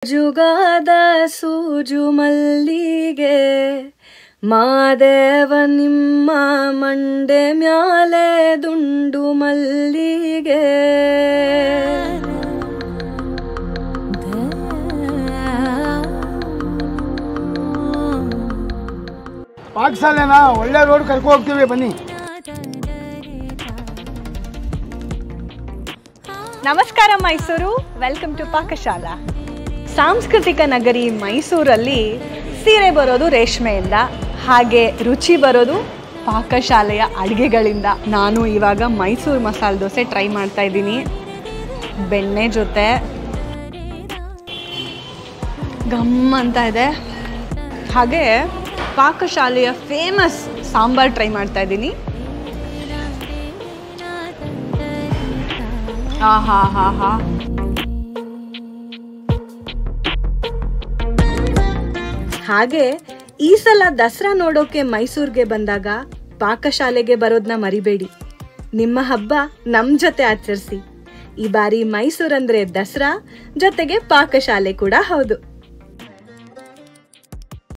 ಜುಗಾದ ಸೂಜು ಮಲ್ಲಿಗೆ ಮಾದೇವ ನಿಮ್ಮ ಮಂಡೆ ಮ್ಯಾಲೆ ದುಂಡು ಮಲ್ಲಿಗೆ. ಪಾಠಶಾಲೆನ ಒಳ್ಳೆ ರೋಡ್ ಕರ್ಕೊ ಹೋಗ್ತೀವಿ, ಬನ್ನಿ. ನಮಸ್ಕಾರ ಮೈಸೂರು, ವೆಲ್ಕಮ್ ಟು ಪಾಕಶಾಲಾ. ಸಾಂಸ್ಕೃತಿಕ ನಗರಿ ಮೈಸೂರಲ್ಲಿ ಸೀರೆ ಬರೋದು ರೇಷ್ಮೆಯಿಂದ, ಹಾಗೆ ರುಚಿ ಬರೋದು ಪಾಕಶಾಲೆಯ ಅಡುಗೆಗಳಿಂದ. ನಾನು ಇವಾಗ ಮೈಸೂರು ಮಸಾಲೆ ದೋಸೆ ಟ್ರೈ ಮಾಡ್ತಾ ಇದ್ದೀನಿ. ಬೆಣ್ಣೆ ಜೊತೆ ಗಮ್ ಅಂತ ಇದೆ. ಹಾಗೆ ಪಾಕಶಾಲೆಯ ಫೇಮಸ್ ಸಾಂಬಾರ್ ಟ್ರೈ ಮಾಡ್ತಾ ಇದ್ದೀನಿ. ಆಹಾ. ಹಾಗೆ ಈ ಸಲ ದಸರಾ ನೋಡೋಕೆ ಮೈಸೂರಿಗೆ ಬಂದಾಗ ಪಾಕಶಾಲೆಗೆ ಬರೋದನ್ನ ಮರಿಬೇಡಿ. ನಿಮ್ಮ ಹಬ್ಬ ನಮ್ ಜೊತೆ ಆಚರಿಸಿ. ಈ ಬಾರಿ ಮೈಸೂರಂದ್ರೆ ದಸರಾ ಜೊತೆಗೆ ಪಾಕಶಾಲೆ ಕೂಡ ಹೌದು.